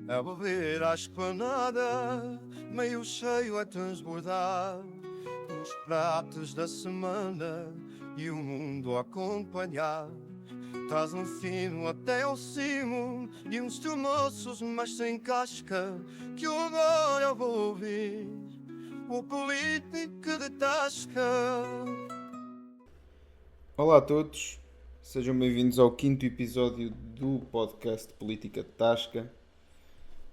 A beber à esplanada, meio cheio a transbordar, os pratos da semana e o mundo a acompanhar. Traz um fino até ao cimo de uns tromoços, mas sem casca, que agora eu vou ouvir o político de tasca. Olá a todos, sejam bem-vindos ao quinto episódio do podcast Política de Tasca.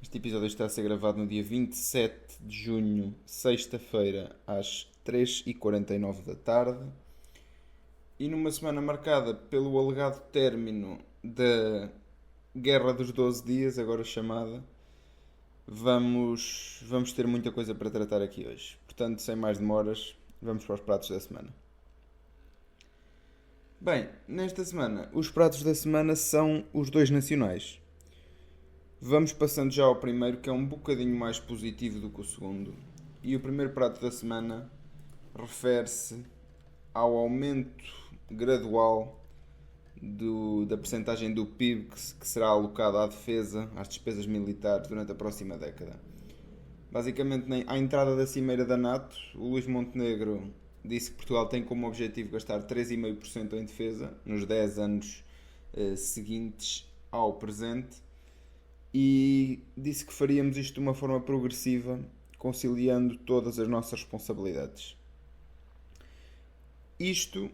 Este episódio está a ser gravado no dia 27 de junho, sexta-feira, às 3h49 da tarde. E numa semana marcada pelo alegado término da Guerra dos 12 Dias, agora chamada, vamos ter muita coisa para tratar aqui hoje. Portanto, sem mais demoras, vamos para os pratos da semana. Bem, nesta semana, os pratos da semana são os dois nacionais. Vamos passando já ao primeiro, que é um bocadinho mais positivo do que o segundo. E o primeiro prato da semana refere-se ao aumento gradual da percentagem do PIB que será alocada à defesa, às despesas militares durante a próxima década. Basicamente, à entrada da cimeira da NATO, o Luís Montenegro disse que Portugal tem como objetivo gastar 3,5% em defesa nos 10 anos seguintes ao presente, e disse que faríamos isto de uma forma progressiva, conciliando todas as nossas responsabilidades. Isto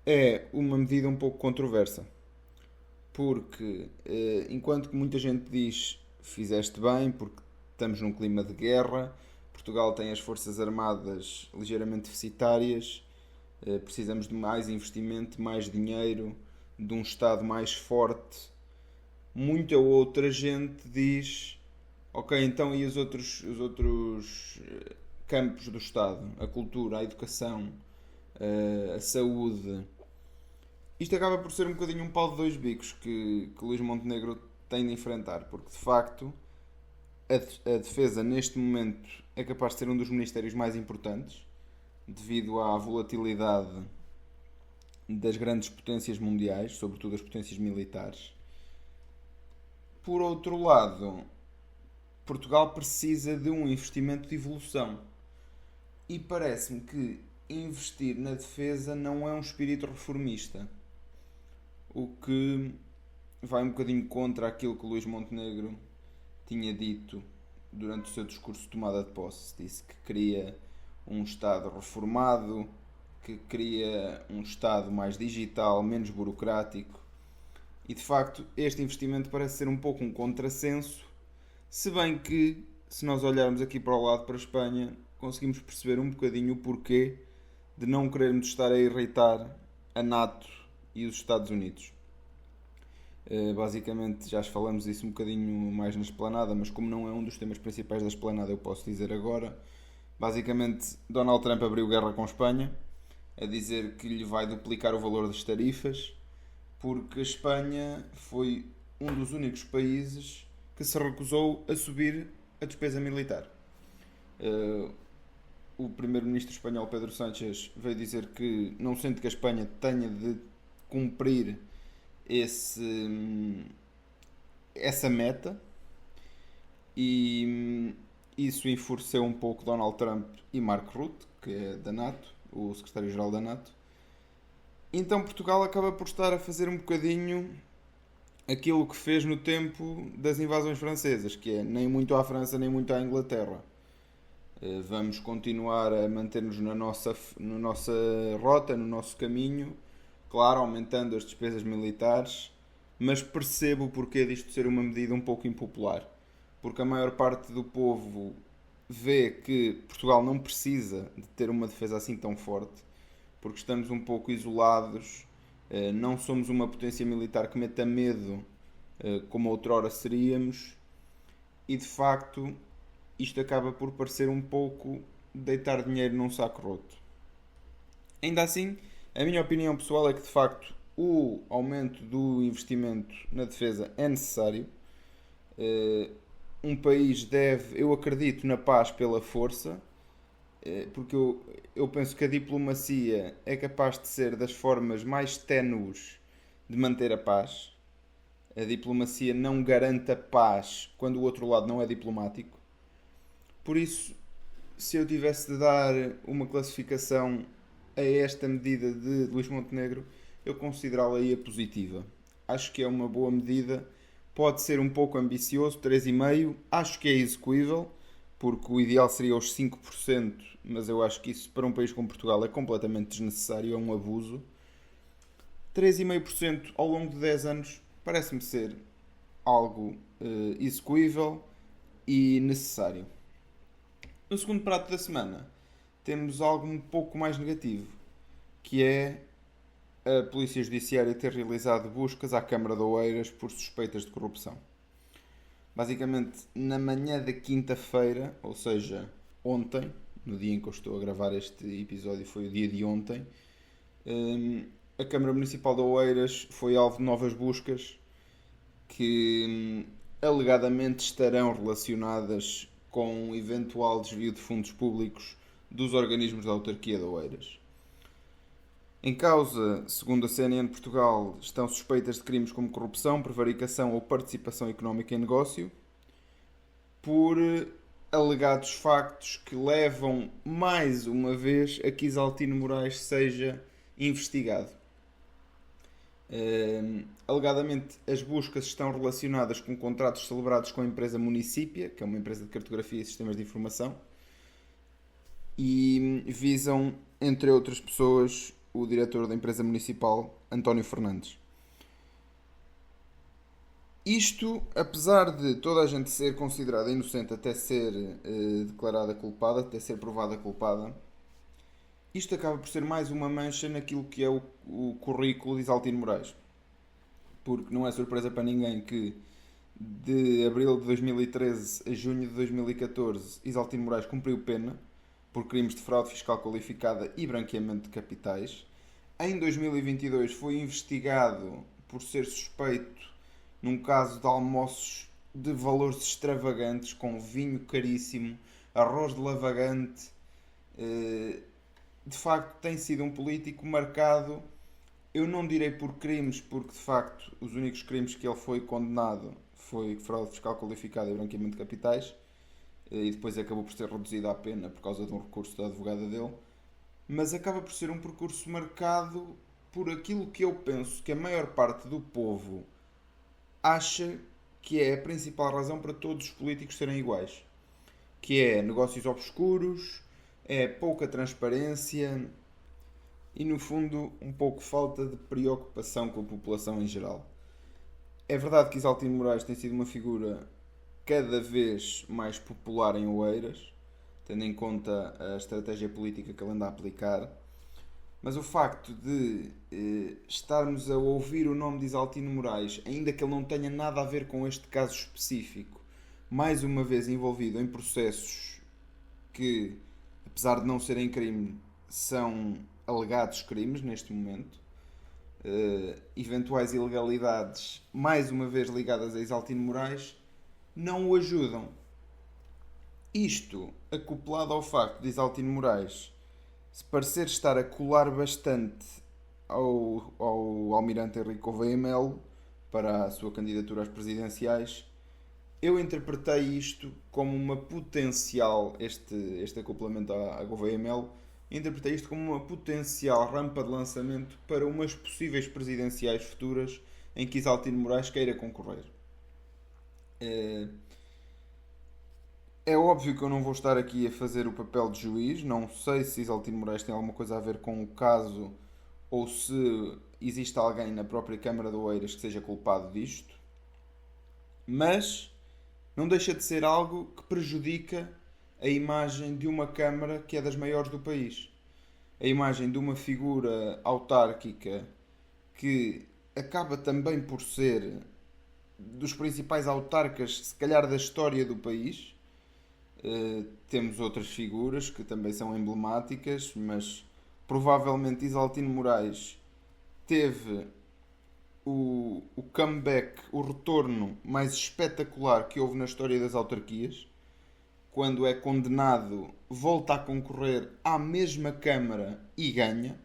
é uma medida um pouco controversa, porque enquanto que muita gente diz fizeste bem porque estamos num clima de guerra, Portugal tem as forças armadas ligeiramente deficitárias, precisamos de mais investimento, mais dinheiro, de um Estado mais forte. Muita outra gente diz, ok, então e os outros campos do Estado? A cultura, a educação, a saúde. Isto acaba por ser um bocadinho um pau de dois bicos que Luís Montenegro tem de enfrentar, porque de facto a defesa neste momento é capaz de ser um dos ministérios mais importantes, devido à volatilidade das grandes potências mundiais, sobretudo as potências militares. Por outro lado, Portugal precisa de um investimento de evolução. E parece-me que investir na defesa não é um espírito reformista. O que vai um bocadinho contra aquilo que Luís Montenegro tinha dito durante o seu discurso de tomada de posse. Disse que queria um Estado reformado, que queria um Estado mais digital, menos burocrático. E de facto este investimento parece ser um pouco um contrassenso, se bem que, se nós olharmos aqui para o lado, para a Espanha, conseguimos perceber um bocadinho o porquê de não querermos estar a irritar a NATO e os Estados Unidos. Basicamente já falamos disso um bocadinho mais na esplanada, mas como não é um dos temas principais da esplanada, eu posso dizer agora. Basicamente, Donald Trump abriu guerra com a Espanha, a dizer que lhe vai duplicar o valor das tarifas, porque a Espanha foi um dos únicos países que se recusou a subir a despesa militar. O primeiro-ministro espanhol Pedro Sánchez veio dizer que não sente que a Espanha tenha de cumprir essa meta, e isso enfureceu um pouco Donald Trump e Mark Rutte, que é da NATO, o secretário-geral da NATO. Então Portugal acaba por estar a fazer um bocadinho aquilo que fez no tempo das invasões francesas, que é nem muito à França nem muito à Inglaterra. Vamos continuar a manter-nos na nossa rota, no nosso caminho, claro, aumentando as despesas militares, mas percebo o porquê disto ser uma medida um pouco impopular, porque a maior parte do povo vê que Portugal não precisa de ter uma defesa assim tão forte, porque estamos um pouco isolados, não somos uma potência militar que meta medo como outrora seríamos, e de facto isto acaba por parecer um pouco deitar dinheiro num saco roto. Ainda assim, a minha opinião pessoal é que de facto o aumento do investimento na defesa é necessário. Um país deve, eu acredito na paz pela força, porque eu penso que a diplomacia é capaz de ser das formas mais ténues de manter a paz. a diplomacia não garante a paz quando o outro lado não é diplomático. Por isso, se eu tivesse de dar uma classificação a esta medida de Luís Montenegro, eu considerá-la positiva. Acho que é uma boa medida, pode ser um pouco ambicioso, 3,5%, acho que é execuível, porque o ideal seria os 5%, mas eu acho que isso para um país como Portugal é completamente desnecessário, é um abuso. 3,5% ao longo de 10 anos parece-me ser algo execuível e necessário. No segundo prato da semana, temos algo um pouco mais negativo, que é a Polícia Judiciária ter realizado buscas à Câmara de Oeiras por suspeitas de corrupção. Basicamente, na manhã da quinta-feira, ou seja, ontem, no dia em que eu estou a gravar este episódio, foi o dia de ontem, a Câmara Municipal de Oeiras foi alvo de novas buscas que alegadamente estarão relacionadas com um eventual desvio de fundos públicos dos organismos da autarquia de Oeiras. Em causa, segundo a CNN Portugal, estão suspeitas de crimes como corrupção, prevaricação ou participação económica em negócio, por alegados factos que levam, mais uma vez, a que Isaltino Moraes seja investigado. Alegadamente, as buscas estão relacionadas com contratos celebrados com a empresa Municípia, que é uma empresa de cartografia e sistemas de informação, e visam, entre outras pessoas, o diretor da empresa municipal, António Fernandes. Isto, apesar de toda a gente ser considerada inocente até ser declarada culpada, até ser provada culpada, isto acaba por ser mais uma mancha naquilo que é o currículo de Isaltino Moraes. Porque não é surpresa para ninguém que de abril de 2013 a junho de 2014 Isaltino Moraes cumpriu pena por crimes de fraude fiscal qualificada e branqueamento de capitais. Em 2022 foi investigado por ser suspeito num caso de almoços de valores extravagantes, com vinho caríssimo, arroz de lavagante. De facto, tem sido um político marcado, eu não direi por crimes, porque de facto os únicos crimes que ele foi condenado foi fraude fiscal qualificada e branqueamento de capitais, e depois acabou por ser reduzida a pena por causa de um recurso da advogada dele, mas acaba por ser um percurso marcado por aquilo que eu penso que a maior parte do povo acha que é a principal razão para todos os políticos serem iguais, que é negócios obscuros, é pouca transparência e, no fundo, um pouco falta de preocupação com a população em geral. É verdade que Isaltino Moraes tem sido uma figura cada vez mais popular em Oeiras, tendo em conta a estratégia política que ele anda a aplicar, mas o facto de estarmos a ouvir o nome de Isaltino Moraes, ainda que ele não tenha nada a ver com este caso específico, mais uma vez envolvido em processos que, apesar de não serem crime, são alegados crimes neste momento, eventuais ilegalidades, mais uma vez ligadas a Isaltino Moraes, não o ajudam. Isto, acoplado ao facto de Isaltino Moraes se parecer estar a colar bastante ao almirante Henrique Gouveia Melo para a sua candidatura às presidenciais, eu interpretei isto como uma potencial, este acoplamento a Gouveia Melo, interpretei isto como uma potencial rampa de lançamento para umas possíveis presidenciais futuras em que Isaltino Moraes queira concorrer. É óbvio que eu não vou estar aqui a fazer o papel de juiz, não sei se Isaltino Moraes tem alguma coisa a ver com o caso ou se existe alguém na própria Câmara de Oeiras que seja culpado disto, mas não deixa de ser algo que prejudica a imagem de uma Câmara que é das maiores do país. A imagem de uma figura autárquica que acaba também por ser dos principais autarcas, se calhar, da história do país. Temos outras figuras que também são emblemáticas, mas provavelmente Isaltino Moraes teve o comeback, o retorno mais espetacular que houve na história das autarquias. Quando é condenado, volta a concorrer à mesma Câmara e ganha.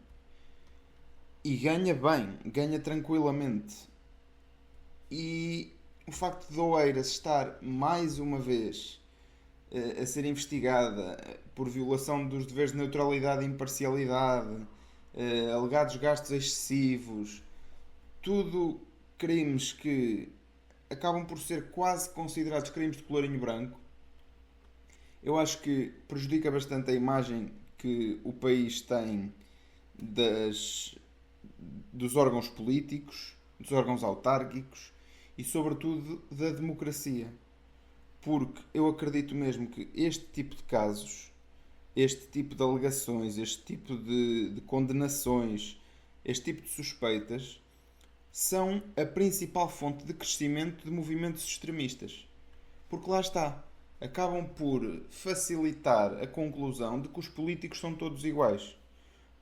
E ganha bem, ganha tranquilamente. E o facto de Oeiras estar mais uma vez a ser investigada por violação dos deveres de neutralidade e imparcialidade, alegados gastos excessivos, tudo crimes que acabam por ser quase considerados crimes de colorinho branco, eu acho que prejudica bastante a imagem que o país tem dos órgãos políticos, dos órgãos autárquicos e, sobretudo, da democracia. Porque eu acredito mesmo que este tipo de casos, este tipo de alegações, este tipo de condenações, este tipo de suspeitas, são a principal fonte de crescimento de movimentos extremistas. Porque lá está, acabam por facilitar a conclusão de que os políticos são todos iguais.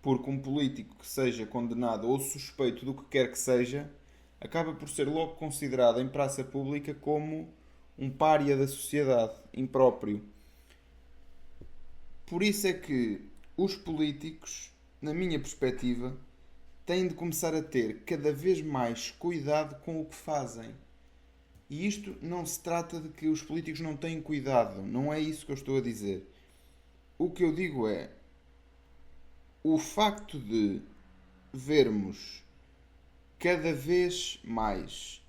Porque um político que seja condenado ou suspeito do que quer que seja, acaba por ser logo considerado em praça pública como um pária da sociedade, impróprio. Por isso é que os políticos, na minha perspectiva, têm de começar a ter cada vez mais cuidado com o que fazem. E isto não se trata de que os políticos não têm cuidado, não é isso que eu estou a dizer. O que eu digo é o facto de vermos cada vez mais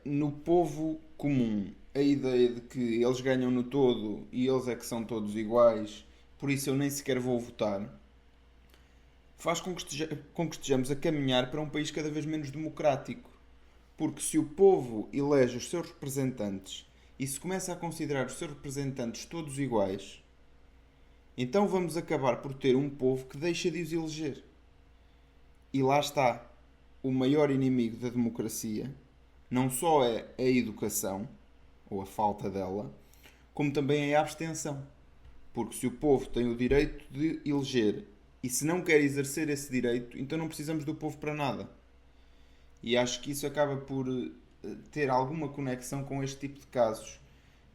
no povo comum a ideia de que eles ganham no todo e eles é que são todos iguais, por isso eu nem sequer vou votar, faz com que estejamos a caminhar para um país cada vez menos democrático. Porque se o povo elege os seus representantes e se começa a considerar os seus representantes todos iguais, então vamos acabar por ter um povo que deixa de os eleger. E lá está. O maior inimigo da democracia não só é a educação, ou a falta dela, como também é a abstenção. Porque se o povo tem o direito de eleger e se não quer exercer esse direito, então não precisamos do povo para nada. E acho que isso acaba por ter alguma conexão com este tipo de casos,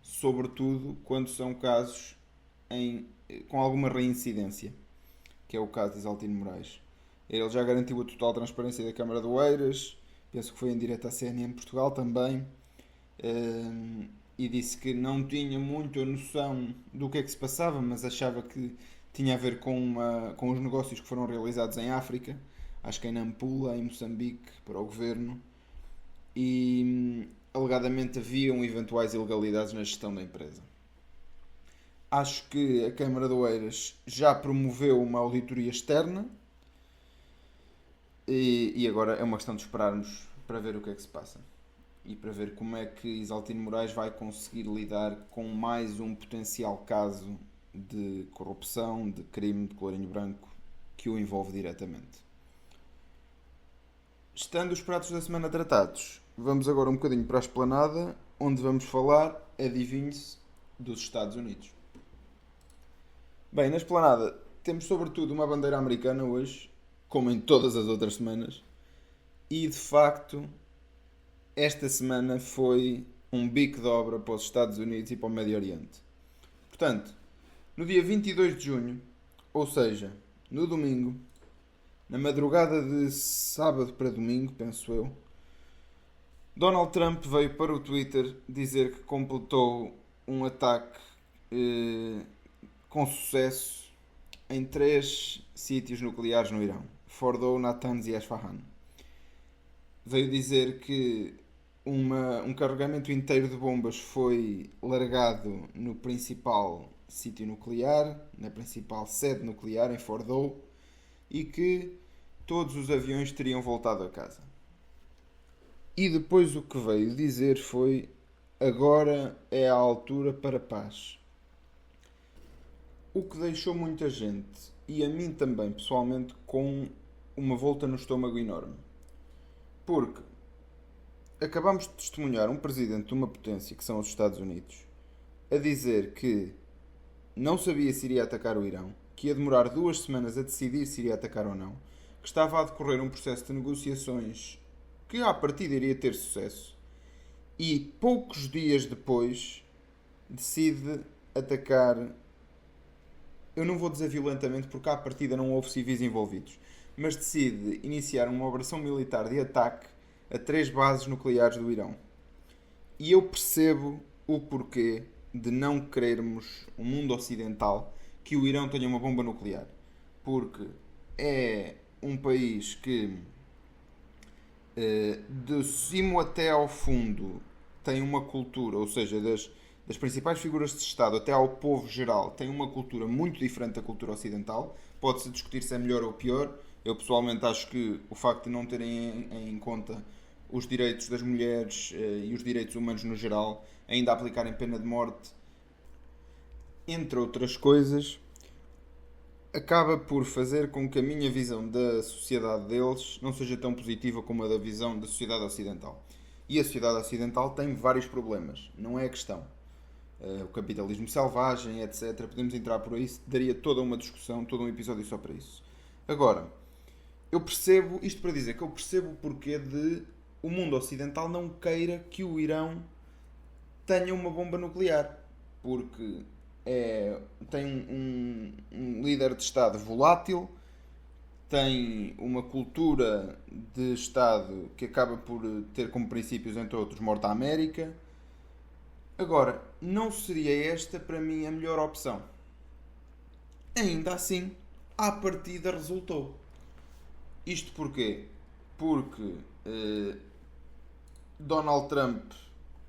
sobretudo quando são casos com alguma reincidência, que é o caso de Isaltino Moraes. Ele já garantiu a total transparência da Câmara de Oeiras, penso que foi em direto à CNN Portugal também, e disse que não tinha muito a noção do que é que se passava, mas achava que tinha a ver com os negócios que foram realizados em África, acho que em Nampula, em Moçambique, para o governo, e alegadamente haviam eventuais ilegalidades na gestão da empresa. Acho que a Câmara de Oeiras já promoveu uma auditoria externa e agora é uma questão de esperarmos para ver o que é que se passa e para ver como é que Isaltino Moraes vai conseguir lidar com mais um potencial caso de corrupção, de crime de colorinho branco que o envolve diretamente. Estando os pratos da semana tratados, vamos agora um bocadinho para a esplanada, onde vamos falar, adivinhe-se, dos Estados Unidos. Bem, na esplanada temos sobretudo uma bandeira americana hoje, como em todas as outras semanas, e de facto esta semana foi um bico de obra para os Estados Unidos e para o Médio Oriente. Portanto, no dia 22 de junho, ou seja, no domingo, na madrugada de sábado para domingo, penso eu, Donald Trump veio para o Twitter dizer que completou um ataque com sucesso em 3 sítios nucleares no Irão: Fordow, Natanz e Esfahan. Veio dizer que um carregamento inteiro de bombas foi largado no principal sítio nuclear, na principal sede nuclear, em Fordow, e que todos os aviões teriam voltado a casa. E depois o que veio dizer foi: agora é a altura para a paz. O que deixou muita gente, e a mim também pessoalmente, com uma volta no estômago enorme. Porque acabamos de testemunhar um presidente de uma potência, que são os Estados Unidos, a dizer que não sabia se iria atacar o Irão, que ia demorar 2 semanas a decidir se iria atacar ou não, que estava a decorrer um processo de negociações que à partida iria ter sucesso, e poucos dias depois decide atacar. Eu não vou dizer violentamente porque à partida não houve civis envolvidos, mas decide iniciar uma operação militar de ataque a 3 bases nucleares do Irão. E eu percebo o porquê de não querermos um mundo ocidental que o Irão tenha uma bomba nuclear. Porque é um país que, de cimo até ao fundo, tem uma cultura, ou seja, das principais figuras de Estado até ao povo geral, tem uma cultura muito diferente da cultura ocidental. Pode-se discutir se é melhor ou pior. Eu pessoalmente acho que o facto de não terem em conta os direitos das mulheres e os direitos humanos no geral, ainda aplicarem pena de morte, entre outras coisas, acaba por fazer com que a minha visão da sociedade deles não seja tão positiva como a da visão da sociedade ocidental. E a sociedade ocidental tem vários problemas, não é a questão. O capitalismo selvagem, etc. Podemos entrar por aí, daria toda uma discussão, todo um episódio só para isso. Agora, eu percebo, isto para dizer que eu percebo o porquê de o mundo ocidental não queira que o Irão tenha uma bomba nuclear. Porque tem um líder de Estado volátil, tem uma cultura de Estado que acaba por ter como princípios, entre outros, morte à América. Agora, não seria esta, para mim, a melhor opção. Ainda assim, à partida resultou. Isto porquê? Porque Donald Trump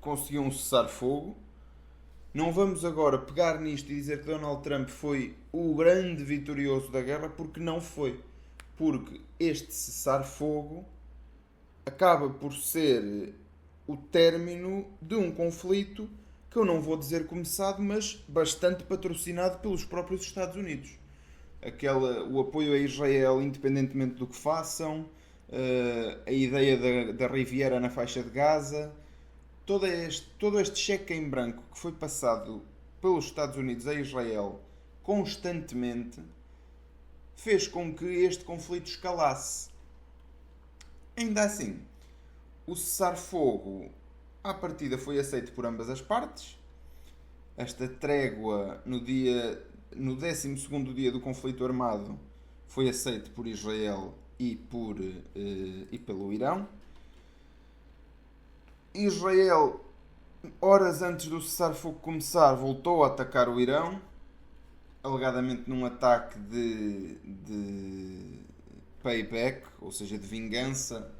conseguiu um cessar-fogo. Não vamos agora pegar nisto e dizer que Donald Trump foi o grande vitorioso da guerra, porque não foi. Porque este cessar-fogo acaba por ser o término de um conflito que eu não vou dizer começado, mas bastante patrocinado pelos próprios Estados Unidos. O apoio a Israel, independentemente do que façam, a ideia da Riviera na faixa de Gaza, todo este cheque em branco que foi passado pelos Estados Unidos a Israel constantemente, fez com que este conflito escalasse. Ainda assim, o cessar-fogo à partida foi aceito por ambas as partes. Esta trégua no 12º dia do conflito armado foi aceito por Israel e pelo Irão. Israel, horas antes do cessar-fogo começar, voltou a atacar o Irão, alegadamente num ataque de payback, ou seja, de vingança,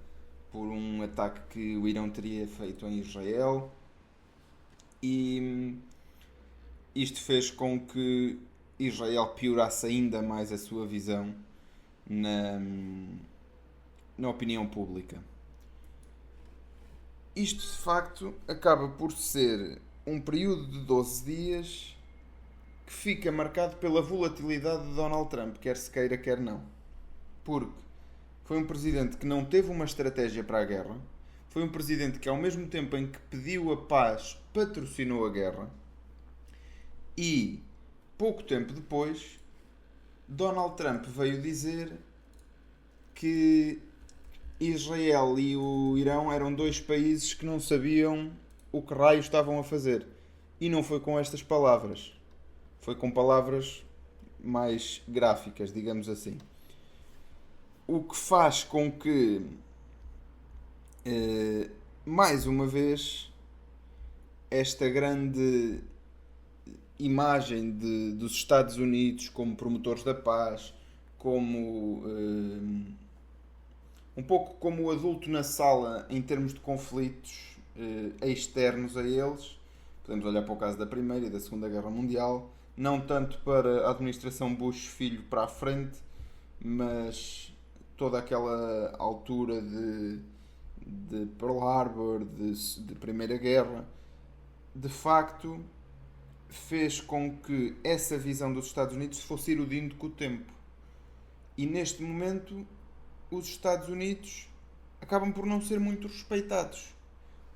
por um ataque que o Irão teria feito em Israel. E isto fez com que Israel piorasse ainda mais a sua visão na opinião pública. Isto, de facto, acaba por ser um período de 12 dias que fica marcado pela volatilidade de Donald Trump, quer se queira, quer não. Porque foi um presidente que não teve uma estratégia para a guerra, foi um presidente que, ao mesmo tempo em que pediu a paz, patrocinou a guerra, e, pouco tempo depois, Donald Trump veio dizer que Israel e o Irão eram dois países que não sabiam o que raio estavam a fazer. E não foi com estas palavras. Foi com palavras mais gráficas, digamos assim. O que faz com que, mais uma vez, esta grande imagem dos Estados Unidos como promotores da paz, como um pouco como o adulto na sala em termos de conflitos externos a eles. Podemos olhar para o caso da Primeira e da Segunda Guerra Mundial, não tanto para a administração Bush filho para a frente, mas toda aquela altura de Pearl Harbor, de Primeira Guerra, de facto fez com que essa visão dos Estados Unidos fosse erudindo com o tempo. E neste momento os Estados Unidos acabam por não ser muito respeitados.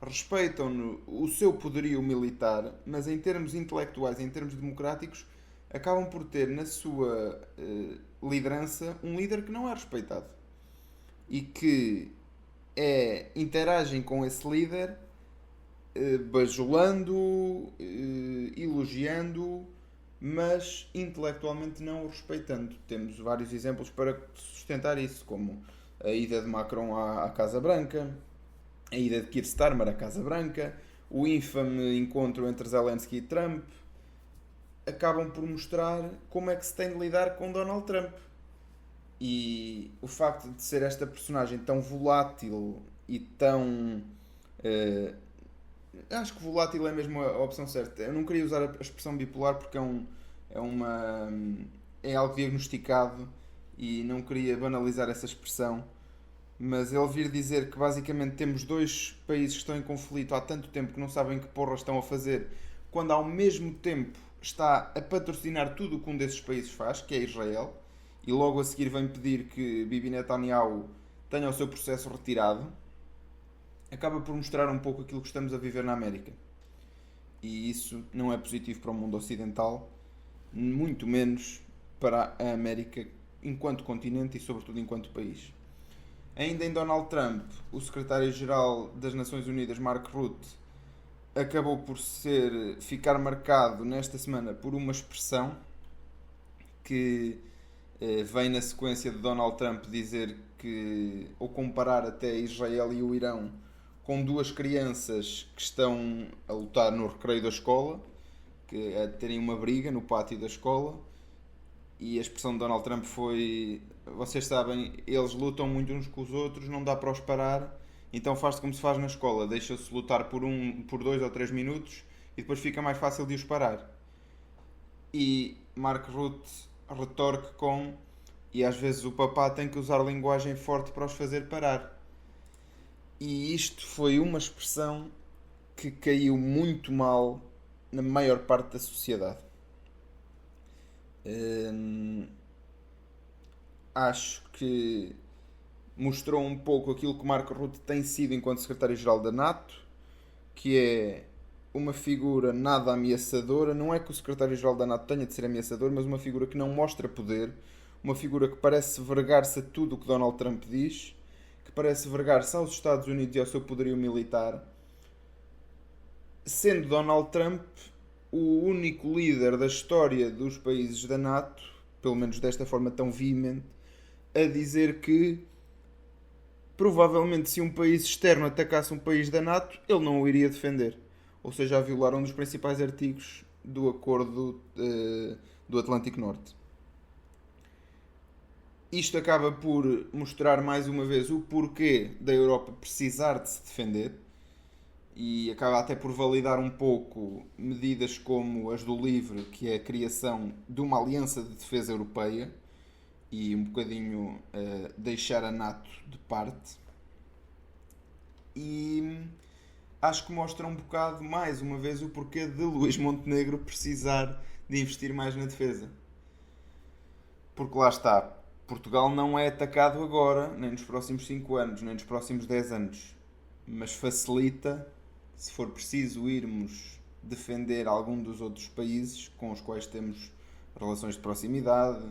Respeitam o seu poderio militar, mas em termos intelectuais, em termos democráticos, acabam por ter na sua liderança um líder que não é respeitado. E que interagem com esse líder bajulando, elogiando, mas intelectualmente não o respeitando. Temos vários exemplos para sustentar isso, como a ida de Macron à Casa Branca, a ida de Keir Starmer à Casa Branca, o infame encontro entre Zelensky e Trump, acabam por mostrar como é que se tem de lidar com Donald Trump. E o facto de ser esta personagem tão volátil e tão... acho que volátil é mesmo a opção certa. Eu não queria usar a expressão bipolar porque é algo diagnosticado e não queria banalizar essa expressão. Mas ele vir dizer que basicamente temos dois países que estão em conflito há tanto tempo que não sabem que porra estão a fazer, quando ao mesmo tempo está a patrocinar tudo o que um desses países faz, que é Israel, e logo a seguir vem pedir que Bibi Netanyahu tenha o seu processo retirado, acaba por mostrar um pouco aquilo que estamos a viver na América. E isso não é positivo para o mundo ocidental, muito menos para a América enquanto continente e sobretudo enquanto país. Ainda em Donald Trump, o secretário-geral das Nações Unidas, Mark Rutte, acabou por ficar marcado nesta semana por uma expressão que vem na sequência de Donald Trump dizer que, ou comparar até Israel e o Irão com duas crianças que estão a lutar no recreio da escola, que a terem uma briga no pátio da escola, e a expressão de Donald Trump foi: vocês sabem, eles lutam muito uns com os outros, não dá para os parar, então faz-se como se faz na escola, deixa-se lutar por 2 ou 3 minutos e depois fica mais fácil de os parar. E Mark Rutte retorque com: e às vezes o papá tem que usar linguagem forte para os fazer parar. E isto foi uma expressão que caiu muito mal na maior parte da sociedade. Acho que mostrou um pouco aquilo que Mark Rutte tem sido enquanto secretário-geral da NATO, que é uma figura nada ameaçadora. Não é que o secretário-geral da NATO tenha de ser ameaçador, mas uma figura que não mostra poder, uma figura que parece vergar-se a tudo o que Donald Trump diz, que parece vergar-se aos Estados Unidos e ao seu poderio militar, sendo Donald Trump o único líder da história dos países da NATO, pelo menos desta forma tão veemente, a dizer que provavelmente se um país externo atacasse um país da NATO, ele não o iria defender. Ou seja, a violar um dos principais artigos do Acordo do Atlântico Norte. Isto acaba por mostrar mais uma vez o porquê da Europa precisar de se defender, e acaba até por validar um pouco medidas como as do LIVRE, que é a criação de uma aliança de defesa europeia, e um bocadinho deixar a NATO de parte. E acho que mostra um bocado, mais uma vez, o porquê de Luís Montenegro precisar de investir mais na defesa. Porque lá está, Portugal não é atacado agora, nem nos próximos 5 anos, nem nos próximos 10 anos, mas facilita, se for preciso irmos defender algum dos outros países com os quais temos relações de proximidade,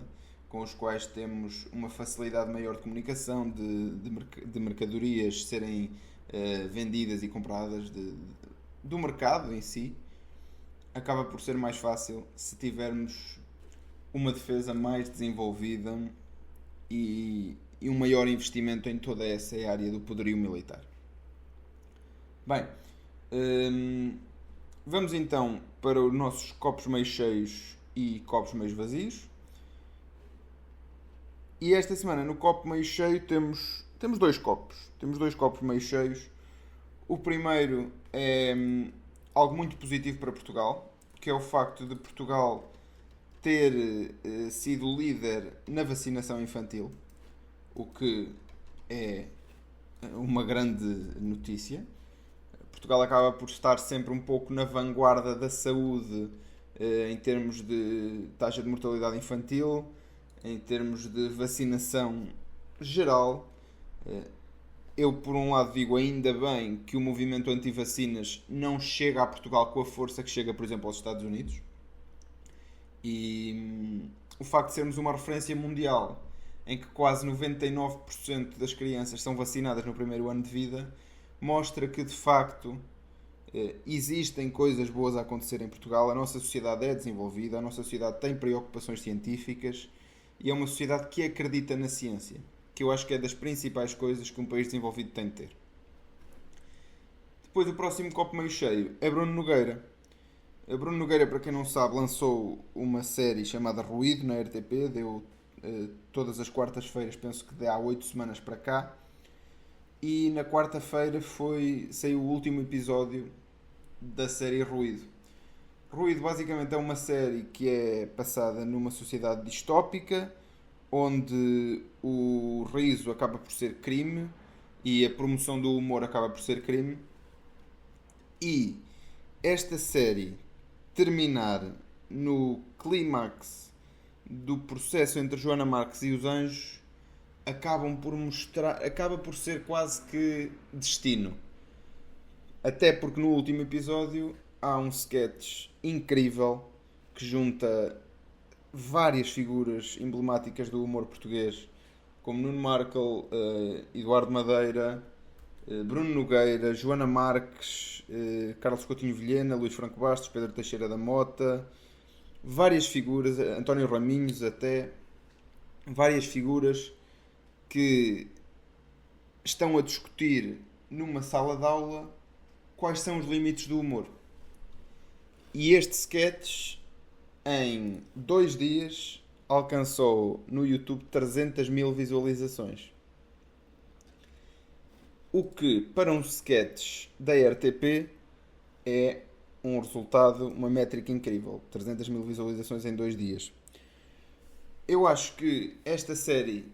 com os quais temos uma facilidade maior de comunicação, de mercadorias serem vendidas e compradas do mercado em si, acaba por ser mais fácil se tivermos uma defesa mais desenvolvida e um maior investimento em toda essa área do poderio militar. Bem, vamos então para os nossos copos meio cheios e copos meio vazios. E esta semana no copo meio cheio temos dois copos. Temos dois copos meio cheios. O primeiro é algo muito positivo para Portugal, que é o facto de Portugal ter sido líder na vacinação infantil, o que é uma grande notícia. Portugal acaba por estar sempre um pouco na vanguarda da saúde em termos de taxa de mortalidade infantil, em termos de vacinação geral. Eu, por um lado, digo ainda bem que o movimento anti-vacinas não chega a Portugal com a força que chega, por exemplo, aos Estados Unidos. E o facto de sermos uma referência mundial em que quase 99% das crianças são vacinadas no primeiro ano de vida mostra que, de facto, existem coisas boas a acontecer em Portugal. A nossa sociedade é desenvolvida, a nossa sociedade tem preocupações científicas e é uma sociedade que acredita na ciência, que eu acho que é das principais coisas que um país desenvolvido tem de ter. Depois o próximo copo meio cheio é Bruno Nogueira. Bruno Nogueira, para quem não sabe, lançou uma série chamada Ruído na RTP, deu todas as quartas-feiras, penso que há 8 semanas para cá, e na quarta-feira saiu o último episódio da série Ruído. Ruído basicamente é uma série que é passada numa sociedade distópica, onde o riso acaba por ser crime e a promoção do humor acaba por ser crime, e esta série terminar no clímax do processo entre Joana Marques e os Anjos acaba por ser quase que destino. Até porque no último episódio há um sketch incrível que junta várias figuras emblemáticas do humor português, como Nuno Markle, Eduardo Madeira, Bruno Nogueira, Joana Marques, Carlos Coutinho Vilhena, Luís Franco Bastos, Pedro Teixeira da Mota, várias figuras, António Raminhos até, várias figuras que estão a discutir numa sala de aula quais são os limites do humor. E este sketch, em 2 dias, alcançou no YouTube 300 mil visualizações. O que, para um sketch da RTP, é um resultado, uma métrica incrível. 300 mil visualizações em 2 dias. Eu acho que esta série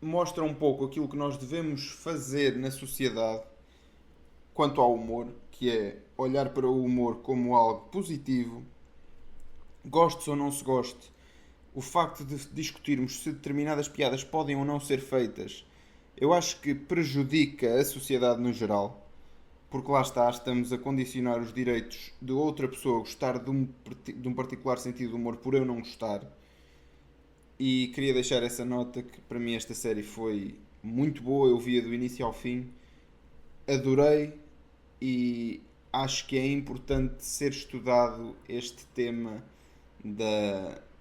mostra um pouco aquilo que nós devemos fazer na sociedade quanto ao humor, que é olhar para o humor como algo positivo. Goste ou não se goste, o facto de discutirmos se determinadas piadas podem ou não ser feitas, eu acho que prejudica a sociedade no geral, porque lá está, estamos a condicionar os direitos de outra pessoa gostar de um particular sentido de humor por eu não gostar. E queria deixar essa nota que para mim esta série foi muito boa, eu via do início ao fim, adorei, e acho que é importante ser estudado este tema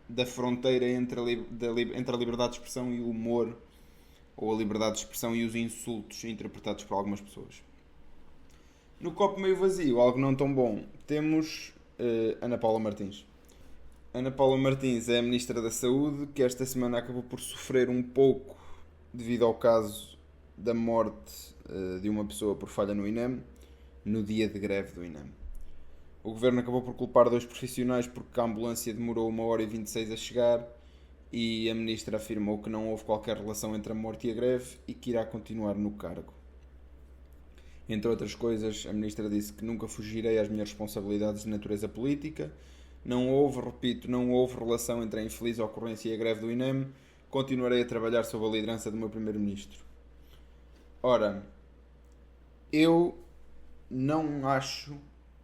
da fronteira entre a liberdade de expressão e o humor, ou a liberdade de expressão e os insultos interpretados por algumas pessoas. No copo meio vazio, algo não tão bom, temos Ana Paula Martins. Ana Paula Martins é a Ministra da Saúde, que esta semana acabou por sofrer um pouco devido ao caso da morte de uma pessoa por falha no INEM, no dia de greve do INEM. O Governo acabou por culpar 2 profissionais porque a ambulância demorou 1h26 a chegar, e a Ministra afirmou que não houve qualquer relação entre a morte e a greve e que irá continuar no cargo. Entre outras coisas, a Ministra disse que nunca fugirei às minhas responsabilidades de natureza política. Não houve relação entre a infeliz ocorrência e a greve do INEM. Continuarei a trabalhar sob a liderança do meu Primeiro-Ministro. Ora, eu não acho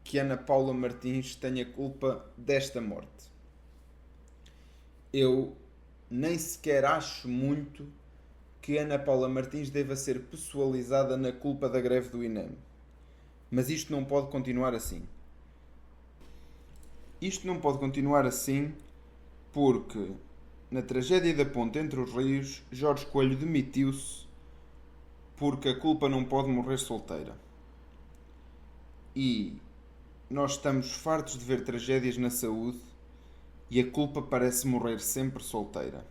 que Ana Paula Martins tenha culpa desta morte. Eu nem sequer acho muito que Ana Paula Martins deva ser pessoalizada na culpa da greve do INEM. Mas isto não pode continuar assim. Isto não pode continuar assim porque, na tragédia da ponte entre os rios, Jorge Coelho demitiu-se porque a culpa não pode morrer solteira. E nós estamos fartos de ver tragédias na saúde e a culpa parece morrer sempre solteira.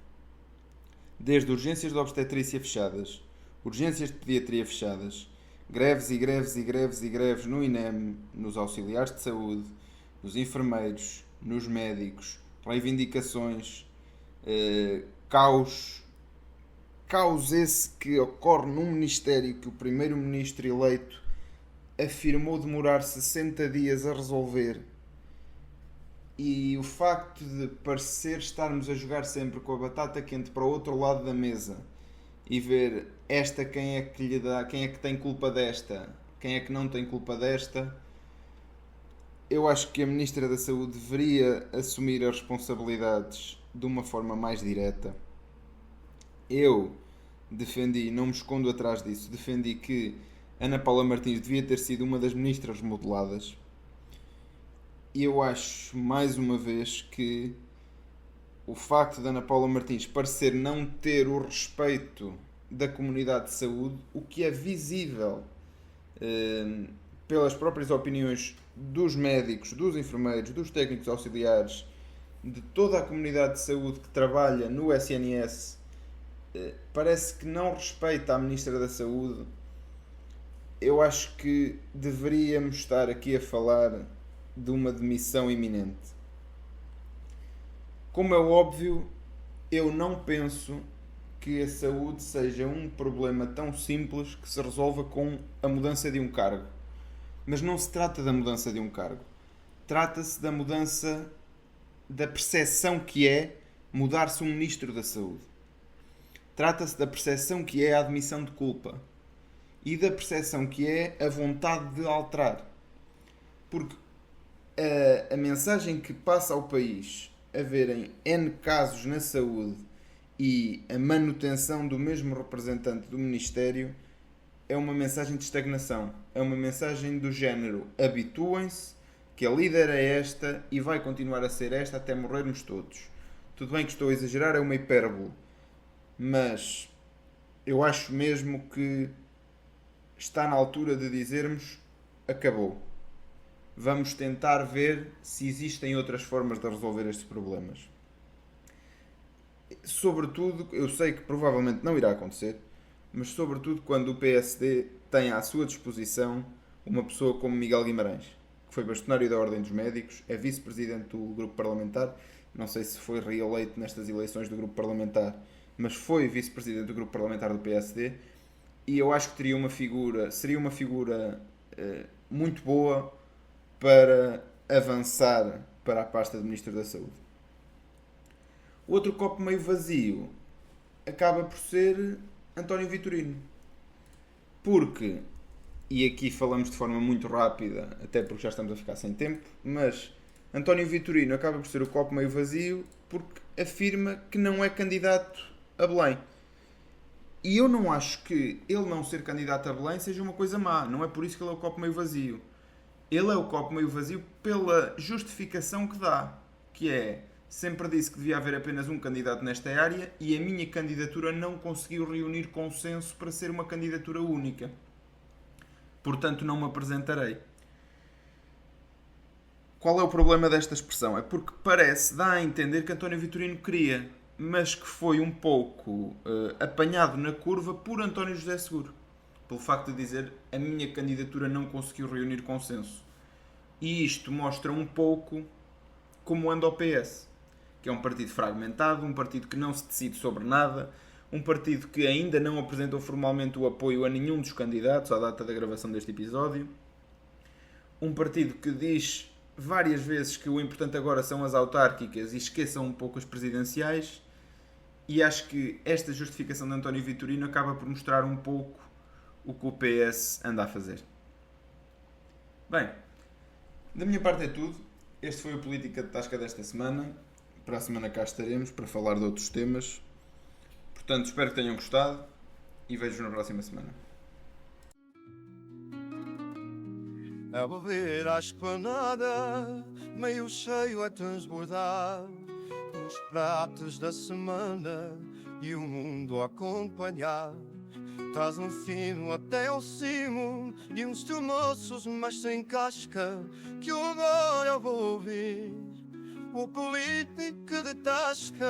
Desde urgências de obstetrícia fechadas, urgências de pediatria fechadas, greves e greves e greves e greves no INEM, nos auxiliares de saúde, nos enfermeiros, nos médicos, reivindicações, caos esse que ocorre num ministério que o primeiro-ministro eleito afirmou demorar 60 dias a resolver, e o facto de parecer estarmos a jogar sempre com a batata quente para o outro lado da mesa e ver quem é que lhe dá, quem é que tem culpa desta, quem é que não tem culpa desta. Eu acho que a Ministra da Saúde deveria assumir as responsabilidades de uma forma mais direta. Eu defendi, não me escondo atrás disso, defendi que Ana Paula Martins devia ter sido uma das ministras remodeladas. E eu acho, mais uma vez, que o facto de Ana Paula Martins parecer não ter o respeito da comunidade de saúde, o que é visível pelas próprias opiniões dos médicos, dos enfermeiros, dos técnicos auxiliares, de toda a comunidade de saúde que trabalha no SNS, parece que não respeita a Ministra da Saúde. Eu acho que deveríamos estar aqui a falar de uma demissão iminente. Como é óbvio, eu não penso que a saúde seja um problema tão simples que se resolva com a mudança de um cargo. Mas não se trata da mudança de um cargo. Trata-se da mudança da percepção que é mudar-se um Ministro da Saúde. Trata-se da percepção que é a admissão de culpa. E da percepção que é a vontade de alterar. Porque a mensagem que passa ao país haverem N casos na saúde e a manutenção do mesmo representante do Ministério é uma mensagem de estagnação. É uma mensagem do género: habituem-se que a líder é esta e vai continuar a ser esta até morrermos todos. Tudo bem que estou a exagerar, é uma hipérbole, mas eu acho mesmo que está na altura de dizermos: acabou. Vamos tentar ver se existem outras formas de resolver estes problemas. Sobretudo, eu sei que provavelmente não irá acontecer, mas sobretudo quando o PSD tem à sua disposição uma pessoa como Miguel Guimarães, que foi bastonário da Ordem dos Médicos, é vice-presidente do grupo parlamentar, não sei se foi reeleito nestas eleições do grupo parlamentar, mas foi vice-presidente do grupo parlamentar do PSD, e eu acho que seria uma figura muito boa para avançar para a pasta de Ministro da Saúde. O outro copo meio vazio acaba por ser António Vitorino. Porque, e aqui falamos de forma muito rápida, até porque já estamos a ficar sem tempo, mas António Vitorino acaba por ser o copo meio vazio porque afirma que não é candidato a Belém. E eu não acho que ele não ser candidato a Belém seja uma coisa má. Não é por isso que ele é o copo meio vazio. Ele é o copo meio vazio pela justificação que dá, que é: sempre disse que devia haver apenas um candidato nesta área e a minha candidatura não conseguiu reunir consenso para ser uma candidatura única. Portanto, não me apresentarei. Qual é o problema desta expressão? É porque dá a entender que António Vitorino queria, mas que foi um pouco apanhado na curva por António José Seguro. Pelo facto de dizer: a minha candidatura não conseguiu reunir consenso. E isto mostra um pouco como anda o PS, que é um partido fragmentado, um partido que não se decide sobre nada, um partido que ainda não apresentou formalmente o apoio a nenhum dos candidatos à data da gravação deste episódio, um partido que diz várias vezes que o importante agora são as autárquicas e esqueçam um pouco as presidenciais, e acho que esta justificação de António Vitorino acaba por mostrar um pouco o que o PS anda a fazer. Bem, da minha parte é tudo. Este foi o Política de Tasca desta semana. Para a semana cá estaremos para falar de outros temas. Portanto, espero que tenham gostado e vejo-vos na próxima semana. A beber à esplanada, meio cheio a transbordar, os pratos da semana e o mundo a acompanhar. Traz um fino até ao cimo de uns moços, mas sem casca, que agora eu vou ouvir o Política de Tasca.